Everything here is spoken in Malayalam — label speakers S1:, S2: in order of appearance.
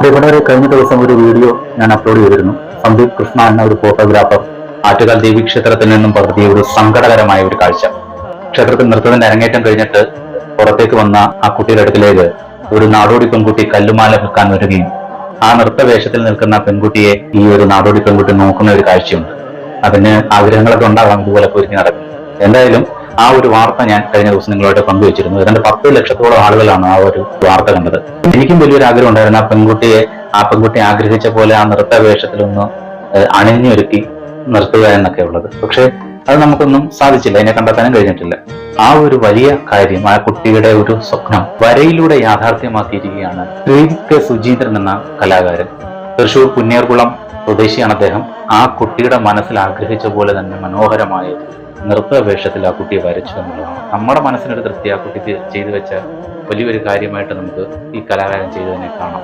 S1: പ്രിയപ്പെട്ടവരെ, കഴിഞ്ഞ ദിവസം ഒരു വീഡിയോ ഞാൻ അപ്ലോഡ് ചെയ്തിരുന്നു. സന്ദീപ് കൃഷ്ണ എന്ന ഒരു ഫോട്ടോഗ്രാഫർ ആറ്റുകാൽ ദേവി ക്ഷേത്രത്തിൽ നിന്നും പകർത്തിയ ഒരു സങ്കടകരമായ ഒരു കാഴ്ച. ക്ഷേത്രത്തിൽ നൃത്തത്തിന്റെ അരങ്ങേറ്റം കഴിഞ്ഞിട്ട് പുറത്തേക്ക് വന്ന ആ കുട്ടിയുടെ അടുക്കിലേക്ക് ഒരു നാടോടി പെൺകുട്ടി കല്ലുമാല വിൽക്കാൻ വരികയും ആ നൃത്തവേഷത്തിൽ നിൽക്കുന്ന പെൺകുട്ടിയെ ഈ ഒരു നാടോടി പെൺകുട്ടി നോക്കുന്ന ഒരു കാഴ്ചയുണ്ട്. അതിന് ആഗ്രഹങ്ങളൊക്കെ ഉണ്ടാകാം ഇതുപോലെ പൊരുങ്ങി നടക്കും. എന്തായാലും ആ ഒരു വാർത്ത ഞാൻ കഴിഞ്ഞ ദിവസം നിങ്ങളോട് പങ്കുവച്ചിരുന്നു. ഏതാണ്ട് 10 ലക്ഷത്തോളം ആളുകളാണ് ആ ഒരു വാർത്ത കണ്ടത്. എനിക്കും വലിയൊരു ആഗ്രഹം ഉണ്ടായിരുന്നു ആ പെൺകുട്ടി ആഗ്രഹിച്ച പോലെ ആ നൃത്ത വേഷത്തിലൊന്ന് അണിഞ്ഞൊരുക്കി നിർത്തുക എന്നൊക്കെ ഉള്ളത്. പക്ഷെ അത് നമുക്കൊന്നും സാധിച്ചില്ല, അതിനെ കണ്ടെത്താനും കഴിഞ്ഞിട്ടില്ല. ആ ഒരു വലിയ കാര്യം, ആ കുട്ടിയുടെ ഒരു സ്വപ്നം വരയിലൂടെ യാഥാർത്ഥ്യമാക്കിയിരിക്കുകയാണ് ശ്രീ സുജീന്ദ്രൻ എന്ന കലാകാരൻ. തൃശൂർ പുന്നേർകുളം സ്വദേശിയാണ് അദ്ദേഹം. ആ കുട്ടിയുടെ മനസ്സിൽ ആഗ്രഹിച്ച പോലെ തന്നെ മനോഹരമായ നൃത്ത വേഷത്തിൽ ആ കുട്ടിയെ വരച്ചു എന്നുള്ളതാണ് നമ്മുടെ മനസ്സിനൊരു തൃപ്തി. ആ കുട്ടി ചെയ്തു വെച്ച വലിയൊരു കാര്യമായിട്ട് നമുക്ക് ഈ കലാകാരൻ ചെയ്തതിനെ കാണാം.